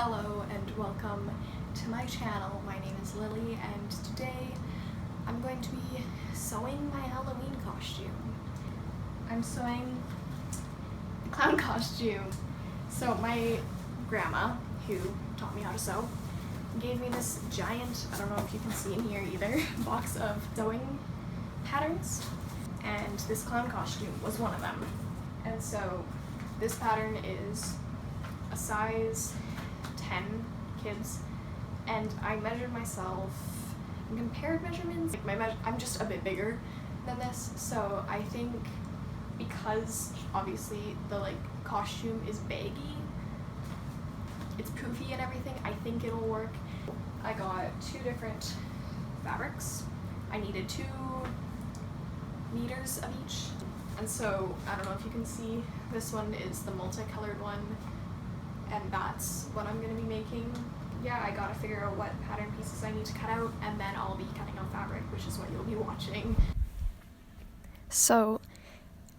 Hello and welcome to my channel. My name is Lily and today I'm going to be sewing my Halloween costume. I'm sewing the clown costume. So my grandma, who taught me how to sew, gave me this giant, I don't know if you can see in here either, box of sewing patterns, and this clown costume was one of them. And so this pattern is a size 10 kids, and I measured myself and compared measurements. I'm just a bit bigger than this, so I think because obviously the costume is baggy, it's poofy and everything, I think it'll work. I got two different fabrics. I needed 2 meters of each, and so I don't know if you can see, this one is the multicolored one, and that's what I'm going to be making. Yeah, I gotta figure out what pattern pieces I need to cut out, and then I'll be cutting out fabric, which is what you'll be watching. So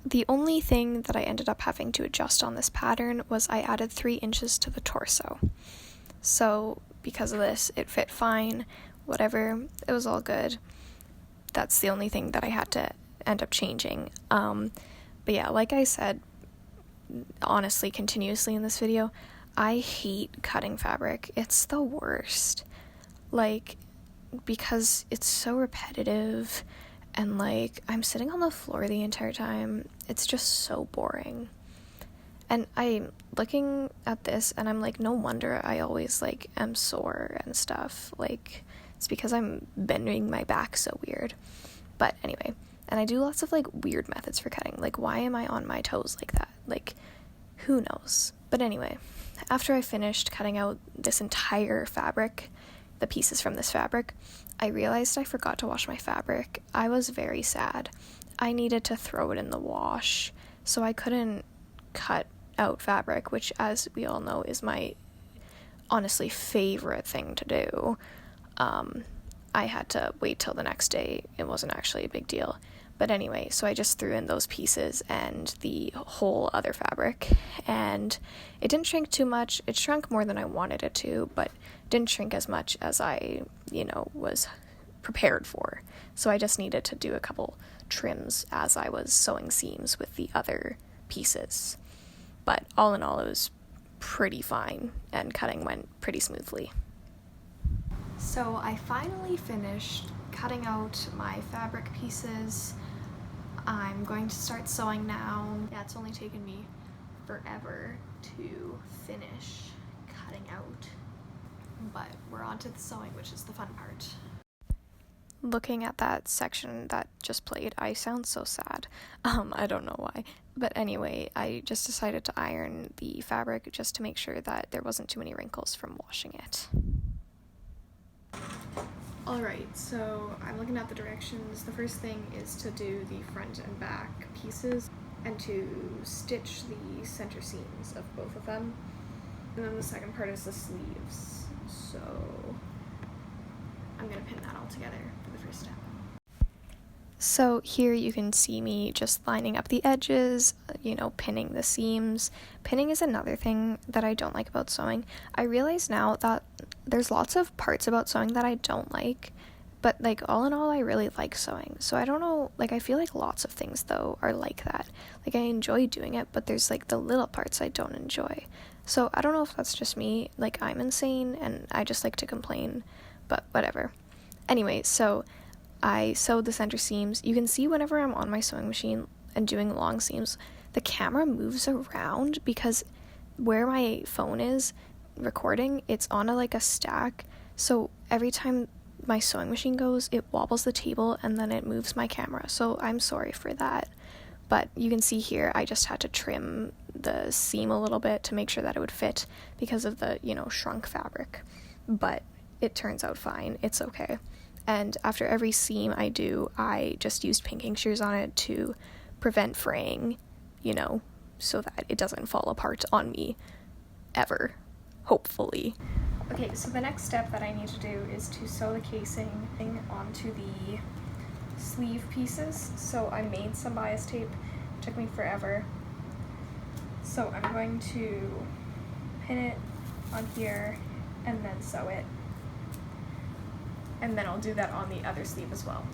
the only thing that I ended up having to adjust on this pattern was I added 3 inches to the torso. So because of this, it fit fine, whatever, it was all good. That's the only thing that I had to end up changing. But yeah, like I said, honestly, continuously in this video, I hate cutting fabric. It's the worst. Because it's so repetitive, and I'm sitting on the floor the entire time. It's just so boring. And I'm looking at this and I'm like, no wonder I always am sore and stuff. It's because I'm bending my back so weird. But anyway, and I do lots of weird methods for cutting. Why am I on my toes like that? Who knows? But anyway, after I finished cutting out this entire fabric, the pieces from this fabric, I realized I forgot to wash my fabric. I was very sad. I needed to throw it in the wash, so I couldn't cut out fabric, which, as we all know, is my honestly favorite thing to do. I had to wait till the next day. It wasn't actually a big deal. But anyway, so I just threw in those pieces and the whole other fabric, and it didn't shrink too much. It shrunk more than I wanted it to, but didn't shrink as much as I, was prepared for. So I just needed to do a couple trims as I was sewing seams with the other pieces. But all in all, it was pretty fine, and cutting went pretty smoothly. So I finally finished cutting out my fabric pieces. I'm going to start sewing now. Yeah, it's only taken me forever to finish cutting out, but we're on to the sewing, which is the fun part. Looking at that section that just played, I sound so sad. I don't know why. But anyway, I just decided to iron the fabric just to make sure that there wasn't too many wrinkles from washing it. Alright, so I'm looking at the directions. The first thing is to do the front and back pieces and to stitch the center seams of both of them. And then the second part is the sleeves. So I'm going to pin that all together for the first step. So here you can see me just lining up the edges, pinning the seams. Pinning is another thing that I don't like about sewing. I realize now that there's lots of parts about sewing that I don't like, but all in all, I really like sewing. So I don't know, I feel like lots of things though are like that. I enjoy doing it, but there's the little parts I don't enjoy. So I don't know if that's just me, I'm insane and I just like to complain, but whatever. Anyway, so I sewed the center seams. You can see whenever I'm on my sewing machine and doing long seams, the camera moves around because where my phone is recording, it's on a stack. So every time my sewing machine goes, it wobbles the table and then it moves my camera. So I'm sorry for that. But you can see here, I just had to trim the seam a little bit to make sure that it would fit because of the, shrunk fabric. But it turns out fine. It's okay. And after every seam I do, I just used pinking shears on it to prevent fraying, so that it doesn't fall apart on me ever, hopefully. Okay, so the next step that I need to do is to sew the casing onto the sleeve pieces. So I made some bias tape, it took me forever. So I'm going to pin it on here and then sew it. And then I'll do that on the other sleeve as well.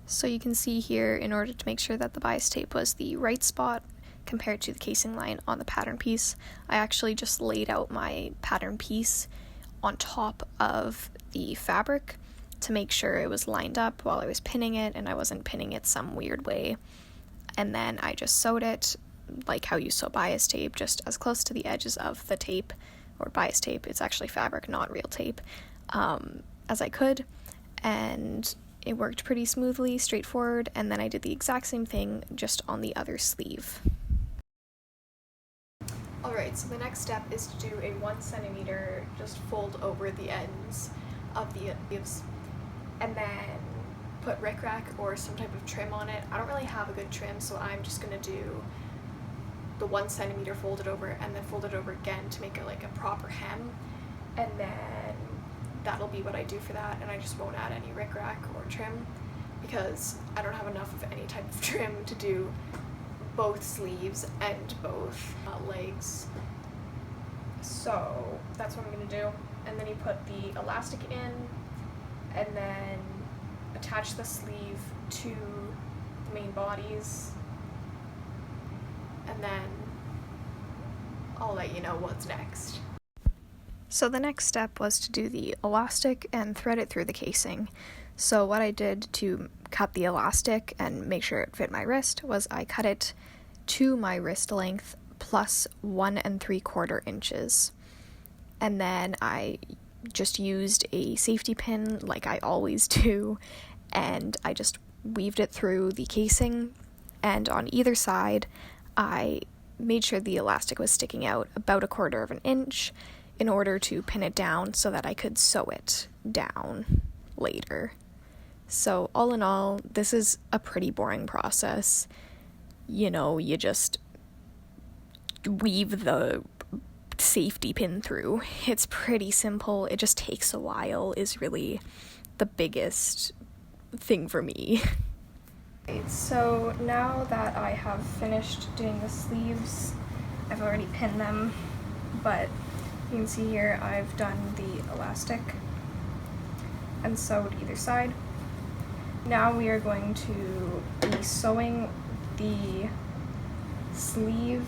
So you can see here, in order to make sure that the bias tape was the right spot compared to the casing line on the pattern piece, I actually just laid out my pattern piece on top of the fabric to make sure it was lined up while I was pinning it and I wasn't pinning it some weird way. And then I just sewed it like how you sew bias tape, just as close to the edges of the tape, or bias tape, it's actually fabric, not real tape, as I could. And it worked pretty smoothly, straightforward, and then I did the exact same thing just on the other sleeve. Alright, so the next step is to do a 1 centimeter just fold over the ends of the leaves, and then put rickrack or some type of trim on it. I don't really have a good trim, so I'm just gonna do the 1 centimeter folded over and then fold it over again to make it like a proper hem, and then that'll be what I do for that, and I just won't add any rickrack or trim because I don't have enough of any type of trim to do both sleeves and both legs. So that's what I'm gonna do. And then you put the elastic in and then attach the sleeve to the main bodies, and then I'll let you know what's next. So the next step was to do the elastic and thread it through the casing. So what I did to cut the elastic and make sure it fit my wrist was I cut it to my wrist length plus 1 3/4 inches. And then I just used a safety pin like I always do, and I just weaved it through the casing, and on either side I made sure the elastic was sticking out about 1/4 inch in order to pin it down so that I could sew it down later. So all in all, this is a pretty boring process. You know, you just weave the safety pin through. It's pretty simple. It just takes a while is really the biggest thing for me. So now that I have finished doing the sleeves, I've already pinned them, but you can see here I've done the elastic and sewed either side. Now we are going to be sewing the sleeve,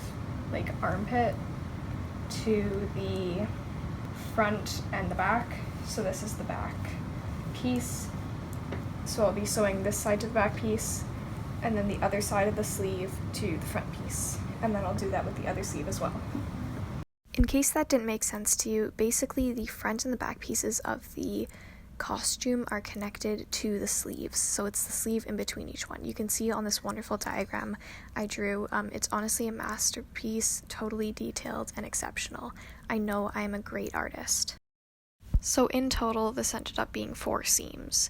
like armpit, to the front and the back. So this is the back piece. So I'll be sewing this side to the back piece and then the other side of the sleeve to the front piece. And then I'll do that with the other sleeve as well. In case that didn't make sense to you, basically the front and the back pieces of the costume are connected to the sleeves, so it's the sleeve in between each one. You can see on this wonderful diagram I drew. It's honestly a masterpiece, totally detailed and exceptional. I know I am a great artist. So in total, this ended up being 4 seams,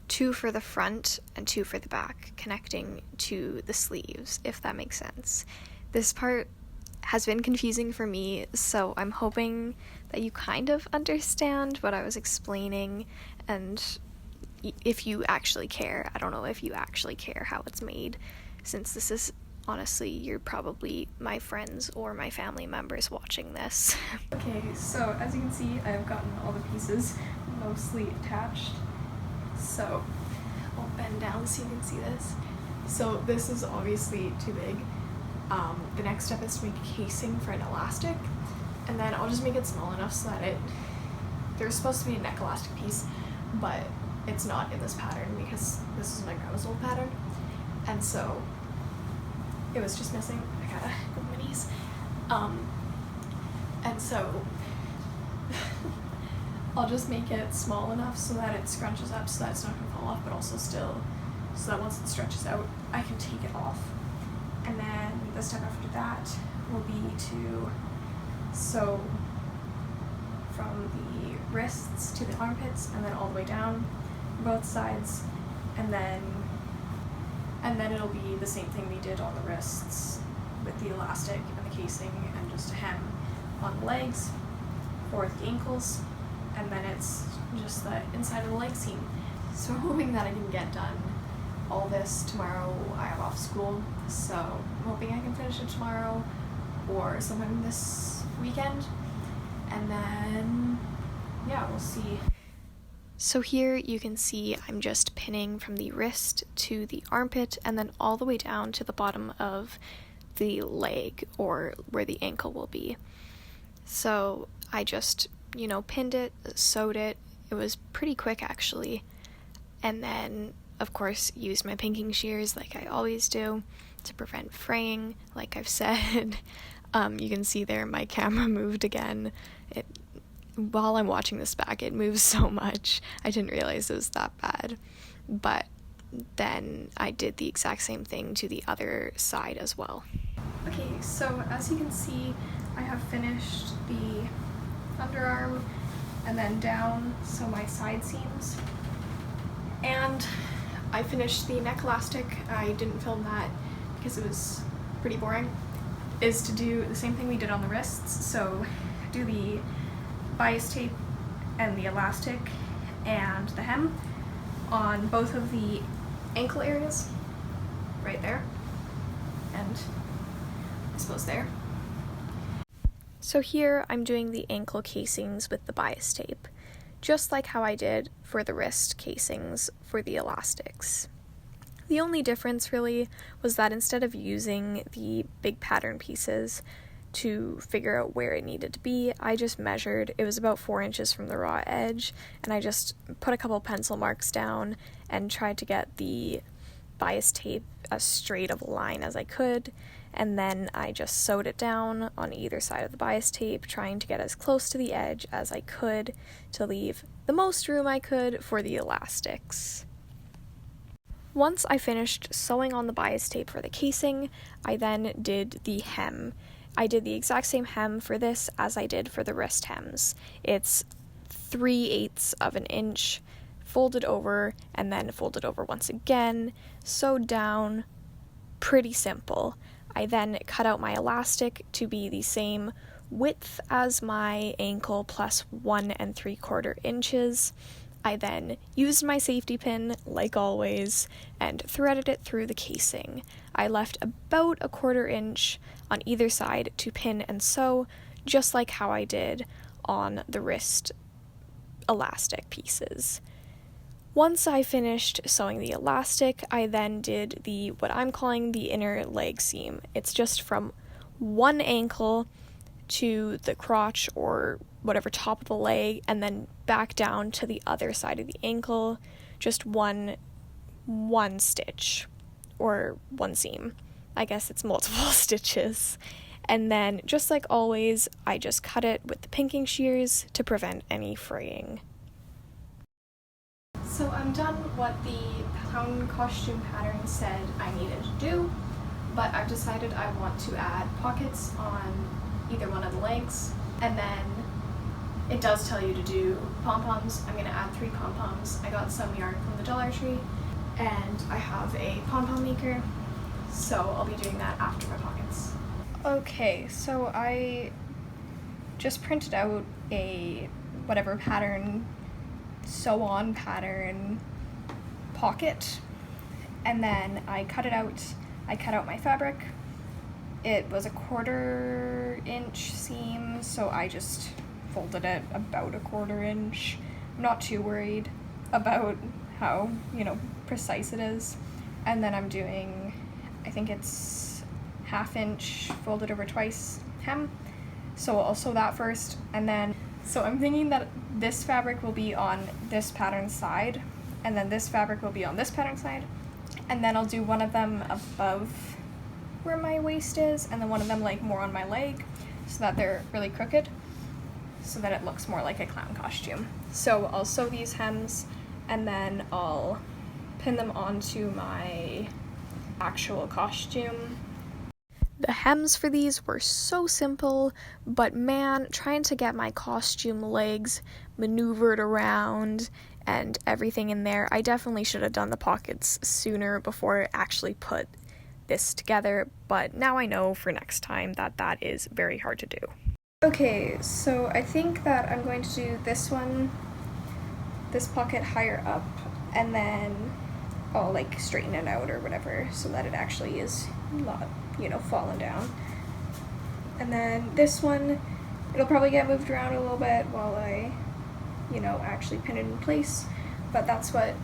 2 for the front and 2 for the back, connecting to the sleeves, if that makes sense. This part has been confusing for me, so I'm hoping that you kind of understand what I was explaining, and if you actually care. I don't know if you actually care how it's made, since this is, honestly, you're probably my friends or my family members watching this. Okay, so as you can see, I've gotten all the pieces mostly attached, so I'll bend down so you can see this. So this is obviously too big. The next step is to make a casing for an elastic, and then I'll just make it small enough so that there's supposed to be a neck elastic piece, but it's not in this pattern because this is my grandma's old pattern, and so it was just missing. I gotta go to my knees. And so I'll just make it small enough so that it scrunches up so that it's not gonna fall off, but also still so that once it stretches out, I can take it off. And then the step after that will be to sew from the wrists to the armpits and then all the way down both sides, and then it'll be the same thing we did on the wrists with the elastic and the casing and just a hem on the legs or the ankles, and then it's just the inside of the leg seam. So I'm hoping that I can get done all this tomorrow. I have off school, so I'm hoping I can finish it tomorrow or sometime this weekend. And then, yeah, we'll see. So here you can see I'm just pinning from the wrist to the armpit and then all the way down to the bottom of the leg, or where the ankle will be. So I just, pinned it, sewed it. It was pretty quick actually. And then, of course, used my pinking shears like I always do to prevent fraying, like I've said. You can see there my camera moved again. While I'm watching this back, it moves so much. I didn't realize it was that bad. But then I did the exact same thing to the other side as well. Okay, so as you can see, I have finished the underarm and then down, so my side seams. And I finished the neck elastic. I didn't film that because it was pretty boring. Is to do the same thing we did on the wrists, so do the bias tape and the elastic and the hem on both of the ankle areas, right there, and I suppose there. So here I'm doing the ankle casings with the bias tape, just like how I did for the wrist casings for the elastics. The only difference really was that instead of using the big pattern pieces to figure out where it needed to be, I just measured. It was about 4 inches from the raw edge, and I just put a couple pencil marks down and tried to get the bias tape as straight of a line as I could, and then I just sewed it down on either side of the bias tape, trying to get as close to the edge as I could to leave the most room I could for the elastics. Once I finished sewing on the bias tape for the casing, I then did the hem. I did the exact same hem for this as I did for the wrist hems. It's 3/8 of an inch, folded over, and then folded over once again, sewed down, pretty simple. I then cut out my elastic to be the same width as my ankle plus 1 3/4 inches. I then used my safety pin, like always, and threaded it through the casing. I left about 1/4 inch on either side to pin and sew, just like how I did on the wrist elastic pieces. Once I finished sewing the elastic, I then did what I'm calling the inner leg seam. It's just from one ankle to the crotch or whatever top of the leg, and then back down to the other side of the ankle, just one stitch or one seam. I guess it's multiple stitches. And then, just like always, I just cut it with the pinking shears to prevent any fraying. So I'm done what the clown costume pattern said I needed to do, but I've decided I want to add pockets on either one of the legs, and then it does tell you to do pom-poms. I'm going to add 3 pom-poms. I got some yarn from the Dollar Tree, and I have a pom-pom maker, so I'll be doing that after my pockets. Okay, so I just printed out a whatever pattern, sew-on pattern pocket, and then I cut it out. I cut out my fabric. It was 1/4 inch seam, so I just folded it about 1/4 inch. I'm not too worried about how, precise it is. And then I'm doing, I think it's 1/2 inch folded over twice hem. So I'll sew that first, and then, so I'm thinking that this fabric will be on this pattern side, and then this fabric will be on this pattern side, and then I'll do one of them above where my waist is, and then one of them more on my leg, so that they're really crooked, so that it looks more like a clown costume. So I'll sew these hems, and then I'll pin them onto my actual costume. The hems for these were so simple, but man, trying to get my costume legs maneuvered around and everything in there, I definitely should have done the pockets sooner before I actually put this together, but now I know for next time that is very hard to do. Okay, so I think that I'm going to do this pocket higher up, and then I'll straighten it out or whatever so that it actually is not, falling down. And then this one, it'll probably get moved around a little bit while I, actually pin it in place. But that's what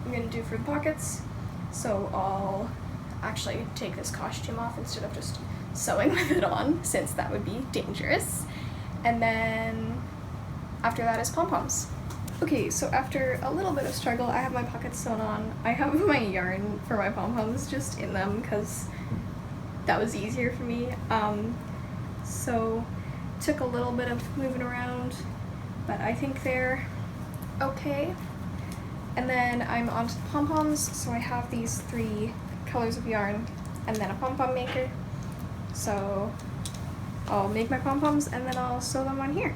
I'm gonna do for the pockets. So I'll actually take this costume off instead of just sewing with it on, since that would be dangerous. And then after that is pom-poms. Okay, so after a little bit of struggle, I have my pockets sewn on. I have my yarn for my pom-poms just in them because that was easier for me. So took a little bit of moving around, but I think they're okay. And then I'm onto the pom-poms, so I have these 3 colors of yarn and then a pom-pom maker. So I'll make my pom-poms and then I'll sew them on here.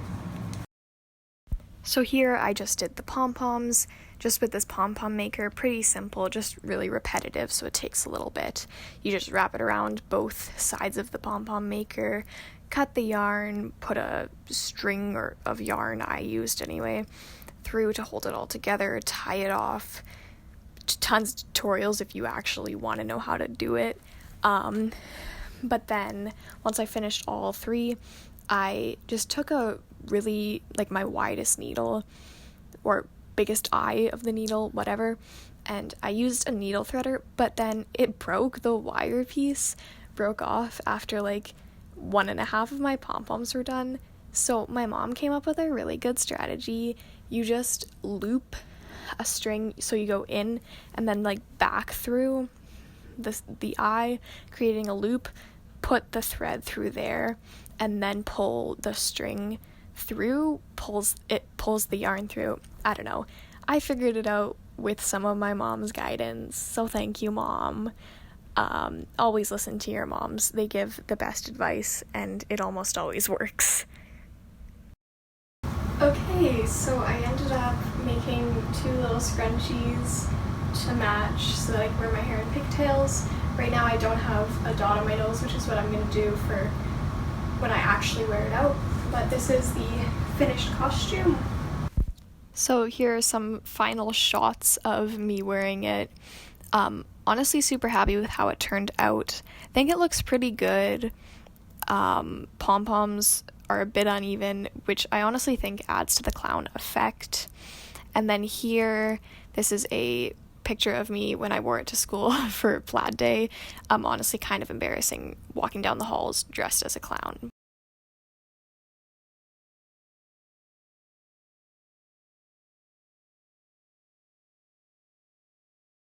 So here I just did the pom-poms, just with this pom-pom maker, pretty simple, just really repetitive, so it takes a little bit. You just wrap it around both sides of the pom-pom maker, cut the yarn, put a string of yarn, I used anyway, through to hold it all together, tie it off. Tons of tutorials if you actually want to know how to do it. But then once I finished all 3, I just took my widest needle or biggest eye of the needle, whatever, and I used a needle threader, but then it broke. The wire piece broke off after 1.5 of my pom-poms were done. So my mom came up with a really good strategy. You just loop a string, so you go in and then back through the eye, creating a loop, put the thread through there, and then pull the string through, pulls the yarn through. I don't know. I figured it out with some of my mom's guidance, so thank you, Mom. Always listen to your moms. They give the best advice, and it almost always works. Okay, so I ended up making 2 little scrunchies to match so that I can wear my hair in pigtails. Right now I don't have a dot on my nose, which is what I'm going to do for when I actually wear it out. But this is the finished costume. So here are some final shots of me wearing it. Honestly super happy with how it turned out. I think it looks pretty good. Pom-poms are a bit uneven, which I honestly think adds to the clown effect. And then here, this is a picture of me when I wore it to school for Plaid Day. Honestly kind of embarrassing walking down the halls dressed as a clown,